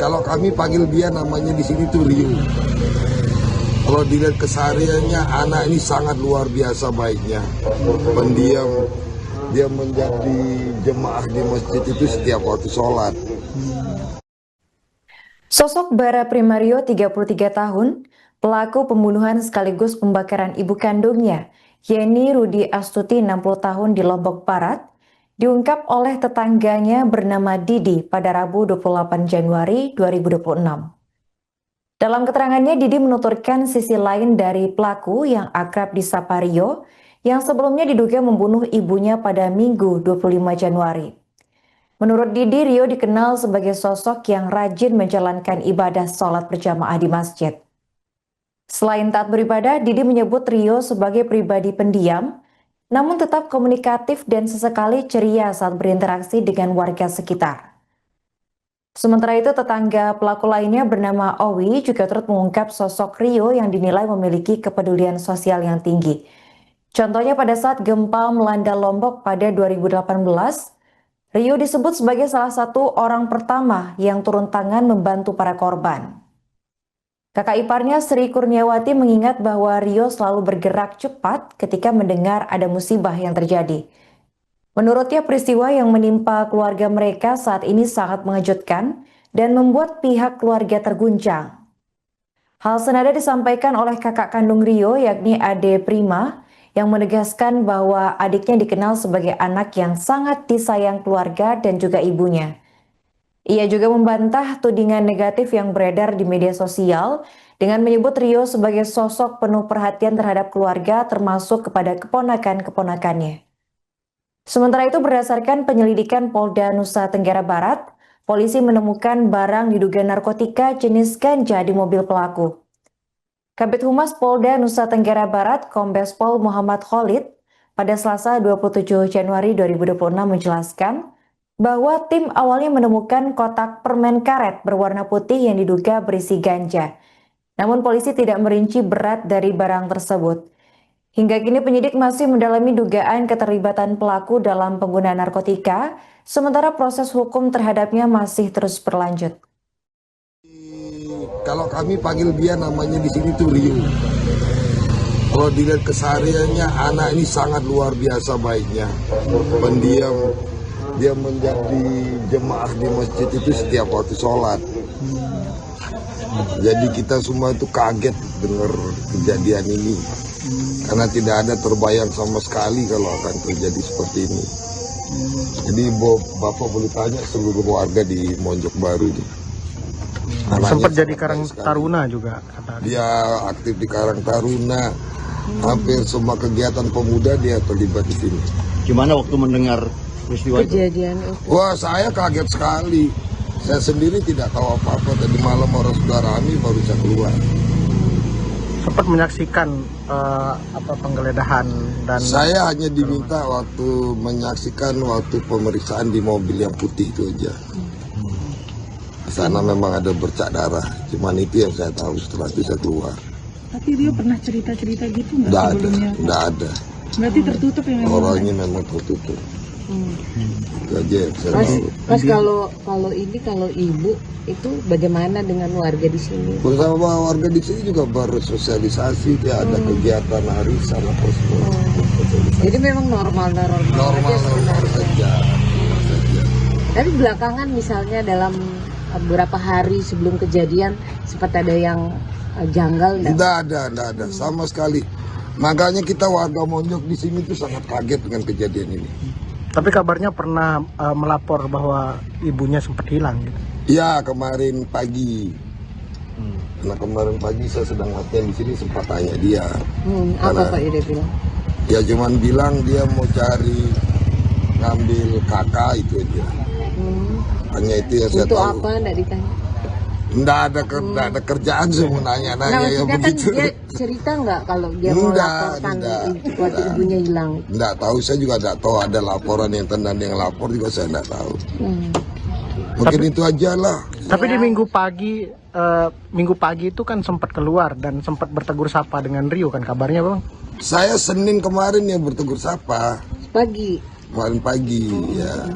kalau kami panggil dia namanya di sini tuh Rio. Kalau dilihat kesehariannya, anak ini sangat luar biasa baiknya, pendiam. Dia menjadi jemaah di masjid itu setiap waktu sholat. Sosok Bara Primario, 33 tahun, pelaku pembunuhan sekaligus pembakaran ibu kandungnya, Yeni Rudi Astuti, 60 tahun di Lombok Barat, diungkap oleh tetangganya bernama Didi pada Rabu 28 Januari 2026. Dalam keterangannya, Didi menuturkan sisi lain dari pelaku yang akrab disapa Rio, yang sebelumnya diduga membunuh ibunya pada Minggu 25 Januari. Menurut Didi, Rio dikenal sebagai sosok yang rajin menjalankan ibadah sholat berjamaah di masjid. Selain taat beribadah, Didi menyebut Rio sebagai pribadi pendiam, namun tetap komunikatif dan sesekali ceria saat berinteraksi dengan warga sekitar. Sementara itu, tetangga pelaku lainnya bernama Owi juga turut mengungkap sosok Rio yang dinilai memiliki kepedulian sosial yang tinggi. Contohnya pada saat gempa melanda Lombok pada 2018, Rio disebut sebagai salah satu orang pertama yang turun tangan membantu para korban. Kakak iparnya Sri Kurniawati mengingat bahwa Rio selalu bergerak cepat ketika mendengar ada musibah yang terjadi. Menurutnya, peristiwa yang menimpa keluarga mereka saat ini sangat mengejutkan dan membuat pihak keluarga terguncang. Hal senada disampaikan oleh kakak kandung Rio, yakni Ade Prima, yang menegaskan bahwa adiknya dikenal sebagai anak yang sangat disayang keluarga dan juga ibunya. Ia juga membantah tudingan negatif yang beredar di media sosial dengan menyebut Rio sebagai sosok penuh perhatian terhadap keluarga termasuk kepada keponakan-keponakannya. Sementara itu, berdasarkan penyelidikan Polda Nusa Tenggara Barat, polisi menemukan barang diduga narkotika jenis ganja di mobil pelaku. Kabid Humas Polda Nusa Tenggara Barat, Kombes Pol Muhammad Khalid, pada Selasa 27 Januari 2026 menjelaskan bahwa tim awalnya menemukan kotak permen karet berwarna putih yang diduga berisi ganja. Namun polisi tidak merinci berat dari barang tersebut. Hingga kini penyidik masih mendalami dugaan keterlibatan pelaku dalam penggunaan narkotika, sementara proses hukum terhadapnya masih terus berlanjut. Kalau kami panggil dia namanya di sini tuh Rio. Kalau dilihat kesehariannya, anak ini sangat luar biasa baiknya, pendiam. Dia menjadi jemaah di masjid itu setiap waktu sholat. Jadi kita semua itu kaget dengar kejadian ini. Karena tidak ada terbayang sama sekali kalau akan terjadi seperti ini. Jadi Bapak boleh tanya seluruh warga di Monjok Baru ini. Sempat jadi Karang Taruna juga katanya. Dia aktif di Karang Taruna. Hampir semua kegiatan pemuda dia terlibat di sini. Gimana waktu mendengar peristiwa kejadian itu? Wah, saya kaget sekali. Saya sendiri tidak tahu apa-apa. Tadi malam orang saudara kami baru saya keluar. Sempat menyaksikan penggeledahan dan saya hanya diminta waktu menyaksikan waktu pemeriksaan di mobil yang putih itu aja. Di sana memang ada bercak darah, cuman itu yang saya tahu. Setelah itu saya keluar. Tapi Rio pernah cerita-cerita gitu nggak Nggak ada, sebelumnya? nggak ada. Berarti tertutup ya memang? Orangnya memang tertutup. Itu aja yang saya tahu. Mas kalau ibu itu bagaimana dengan warga di sini? Bersama warga di sini juga bersosialisasi, ya ada kegiatan arisan apa semua. Jadi memang normal saja. Tapi belakangan misalnya dalam beberapa hari sebelum kejadian sempat ada yang janggal? Tidak ada sama sekali. Makanya kita warga Monjok di sini tuh sangat kaget dengan kejadian ini. tapi kabarnya pernah melapor bahwa ibunya sempat hilang gitu. Ya, kemarin pagi. Karena kemarin pagi saya sedang latihan di sini sempat tanya dia. Apa Pak dia bilang? Ya cuman bilang dia mau cari ngambil kakak itu aja. Hanya itu yang saya tahu. Untuk apa enggak ditanya? Nggak ada kerjaan sih mau nanya-nanya ya begitu. Dia cerita nggak kalau dia mau laporkan waktu ibunya hilang? Nggak tahu, saya juga nggak tahu ada laporan yang tendang yang lapor juga saya nggak tahu. Mungkin itu aja lah. Tapi di minggu pagi itu kan sempat keluar dan sempat bertegur sapa dengan Rio kan kabarnya bang? Saya Senin kemarin yang bertegur sapa. Pagi? Kemarin pagi ya.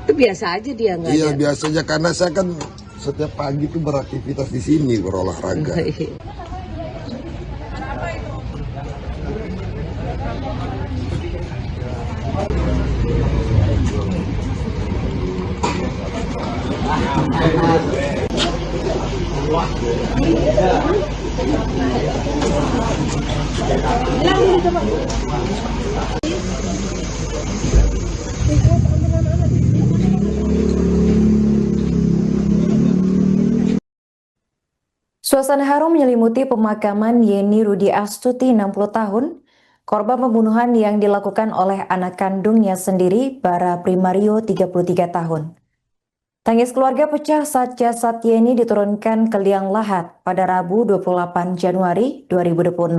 Itu biasa aja dia nggak? Iya biasa aja karena saya kan setiap pagi tuh beraktivitas di sini, berolahraga. Suasana harum menyelimuti pemakaman Yeni Rudi Astuti 60 tahun, korban pembunuhan yang dilakukan oleh anak kandungnya sendiri, Bara Primario 33 tahun. Tangis keluarga pecah saat jasad Yeni diturunkan ke liang lahat pada Rabu 28 Januari 2026.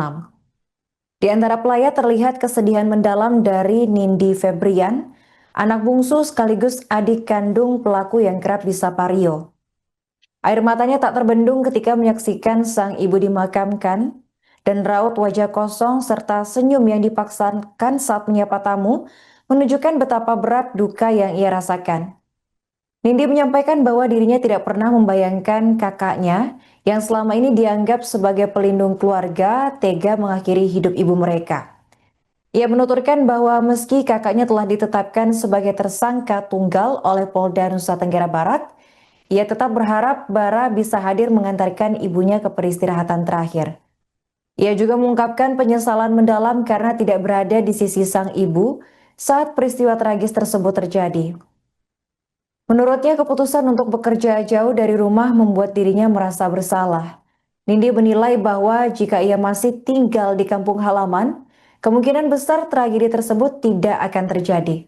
Di antara pelayat terlihat kesedihan mendalam dari Nindi Febrian, anak bungsu sekaligus adik kandung pelaku yang kerap disapa Rio. Air matanya tak terbendung ketika menyaksikan sang ibu dimakamkan dan raut wajah kosong serta senyum yang dipaksakan saat menyapa tamu menunjukkan betapa berat duka yang ia rasakan. Nindi menyampaikan bahwa dirinya tidak pernah membayangkan kakaknya yang selama ini dianggap sebagai pelindung keluarga tega mengakhiri hidup ibu mereka. Ia menuturkan bahwa meski kakaknya telah ditetapkan sebagai tersangka tunggal oleh Polda Nusa Tenggara Barat, ia tetap berharap Bara bisa hadir mengantarkan ibunya ke peristirahatan terakhir. Ia juga mengungkapkan penyesalan mendalam karena tidak berada di sisi sang ibu saat peristiwa tragis tersebut terjadi. Menurutnya, keputusan untuk bekerja jauh dari rumah membuat dirinya merasa bersalah. Nindi menilai bahwa jika ia masih tinggal di kampung halaman, kemungkinan besar tragedi tersebut tidak akan terjadi.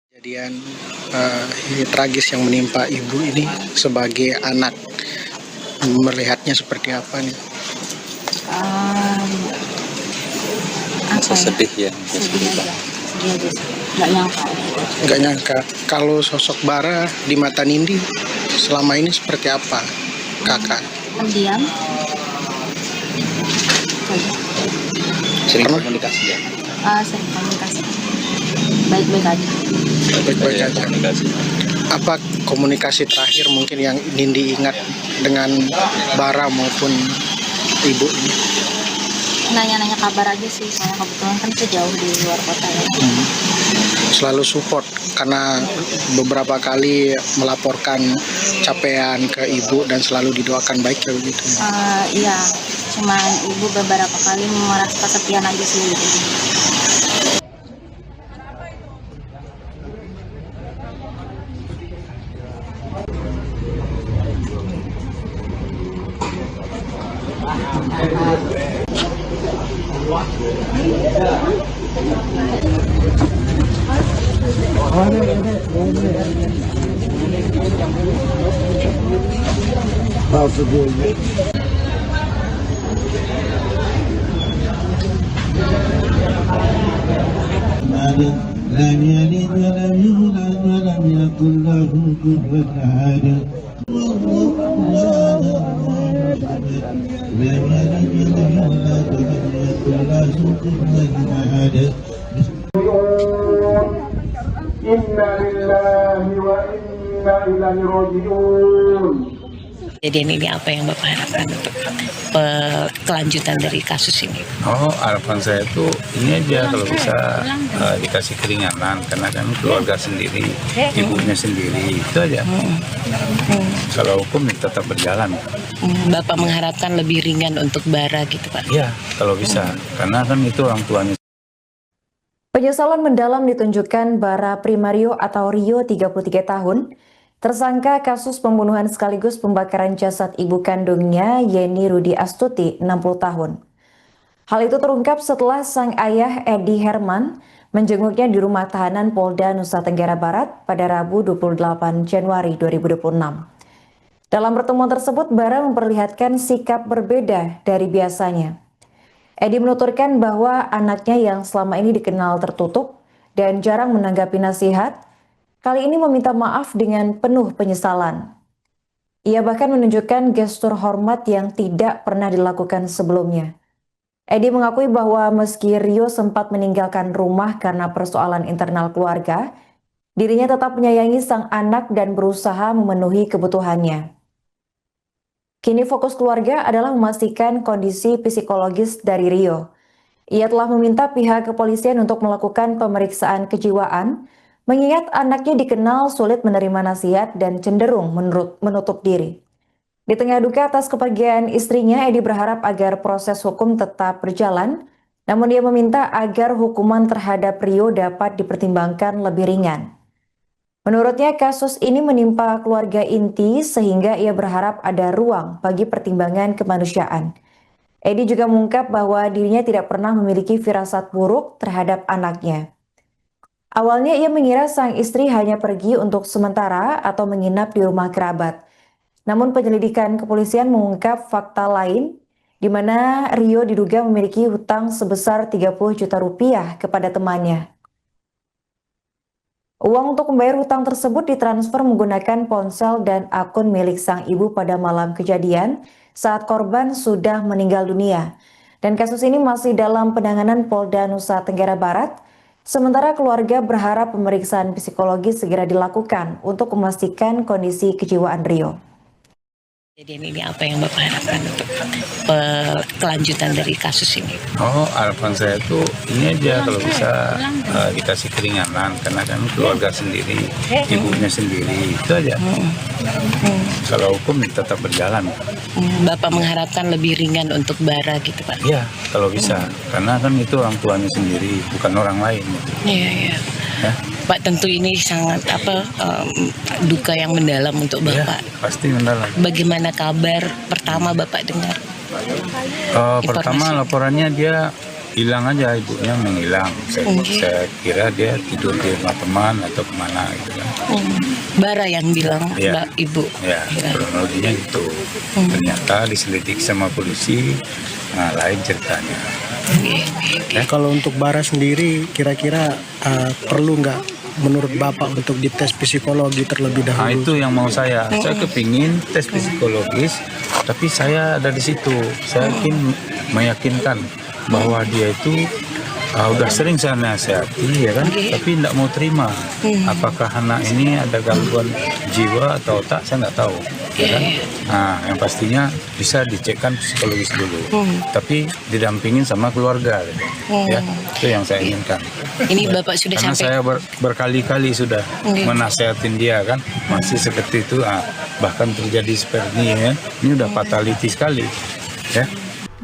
Kejadian tragis yang menimpa ibu ini sebagai anak, melihatnya seperti apa nih? Sedih ya, Sedih aja sih. Nggak nyangka. Kalau sosok Bara di mata Nindi selama ini seperti apa, kakak? Pendiam. sering komunikasi ya. Sering komunikasi. Baik-baik aja. Baik-baik aja. Komunikasi. Apa komunikasi terakhir mungkin yang Nindi ingat dengan Bara maupun ibu ini? Nanya-nanya kabar aja sih, soalnya kebetulan kan kita jauh di luar kota ya. Selalu support karena beberapa kali melaporkan capaian ke ibu dan selalu didoakan baik ya begitu. Iya, cuman ibu beberapa kali merasa kesepian aja sih gitu. لم يلد ولم يولد ولم يكن له كفوا أحد لم يلد ولم يولد ولم يكن له كفوا أحد Inna lillahi wa inna ilaihi raji'un. Kejadian ini apa yang Bapak harapkan untuk kelanjutan dari kasus ini? Oh, harapan saya itu ini aja kalau bisa dikasih keringanan karena kan keluarga sendiri, ibunya sendiri, itu aja. Kalau hukum tetap berjalan. Bapak mengharapkan lebih ringan untuk Bara gitu Pak? Iya, kalau bisa, karena kan itu orang tuanya. Penyesalan mendalam ditunjukkan Bara Primario atau Rio 33 tahun, tersangka kasus pembunuhan sekaligus pembakaran jasad ibu kandungnya Yeni Rudi Astuti 60 tahun. Hal itu terungkap setelah sang ayah Edi Herman menjenguknya di rumah tahanan Polda Nusa Tenggara Barat pada Rabu 28 Januari 2026. Dalam pertemuan tersebut, Bara memperlihatkan sikap berbeda dari biasanya. Edi menuturkan bahwa anaknya yang selama ini dikenal tertutup dan jarang menanggapi nasihat, kali ini meminta maaf dengan penuh penyesalan. Ia bahkan menunjukkan gestur hormat yang tidak pernah dilakukan sebelumnya. Edi mengakui bahwa meski Rio sempat meninggalkan rumah karena persoalan internal keluarga, Dirinya tetap menyayangi sang anak dan berusaha memenuhi kebutuhannya. Kini fokus keluarga adalah memastikan kondisi psikologis dari Rio. Ia telah meminta pihak kepolisian untuk melakukan pemeriksaan kejiwaan, mengingat anaknya dikenal sulit menerima nasihat dan cenderung menutup diri. Di tengah duka atas kepergian istrinya, Edi berharap agar proses hukum tetap berjalan, namun dia meminta agar hukuman terhadap Rio dapat dipertimbangkan lebih ringan. Menurutnya, kasus ini menimpa keluarga inti sehingga ia berharap ada ruang bagi pertimbangan kemanusiaan. Edi juga mengungkap bahwa dirinya tidak pernah memiliki firasat buruk terhadap anaknya. Awalnya ia mengira sang istri hanya pergi untuk sementara atau menginap di rumah kerabat. Namun penyelidikan kepolisian mengungkap fakta lain, di mana Rio diduga memiliki hutang sebesar 30 juta rupiah kepada temannya. Uang untuk membayar hutang tersebut ditransfer menggunakan ponsel dan akun milik sang ibu pada malam kejadian saat korban sudah meninggal dunia. Dan kasus ini masih dalam penanganan Polda Nusa Tenggara Barat, sementara keluarga berharap pemeriksaan psikologis segera dilakukan untuk memastikan kondisi kejiwaan Rio. Jadi ini apa yang Bapak harapkan untuk kelanjutan dari kasus ini? Oh, harapan saya tuh ini aja kalau bisa dikasih keringanan karena kan keluarga sendiri, ibunya sendiri, itu aja. Kalau hukum tetap berjalan. Bapak mengharapkan lebih ringan untuk Bara gitu, Pak? Iya, kalau bisa, karena kan itu orang tuanya sendiri, bukan orang lain. Gitu. Iya, iya. Ya? Pak, tentu ini sangat duka yang mendalam untuk Bapak. Ya, pasti mendalam. Bagaimana kabar pertama Bapak dengar? Pertama laporannya dia hilang aja, ibunya menghilang. Saya kira dia tidur di rumah teman atau kemana gitu kan. Bara yang bilang ya. Mbak Ibu. Ya, kronologinya gitu. Ternyata diselidiki sama polisi, lain ceritanya. Kalau untuk Bara sendiri, kira-kira perlu nggak menurut Bapak untuk dites psikologi terlebih dahulu? Nah, itu yang mau saya. Saya kepingin tes psikologis, tapi saya ada di situ. Saya meyakinkan bahwa dia itu udah sering saya nasihati, ya kan, tapi tidak mau terima. Apakah anak ini ada gangguan jiwa atau otak, saya nggak tahu. Ya kan? Nah, yang pastinya bisa dicekkan psikologis dulu, tapi didampingin sama keluarga, ya, itu yang saya inginkan. Ini Bapak sudah karena sampai. Saya berkali-kali sudah menasehatin dia kan, masih seperti itu, bahkan terjadi seperti ini, ya. Ini udah fatality sekali, ya.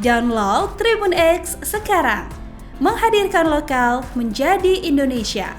Download Tribun X sekarang, menghadirkan lokal menjadi Indonesia.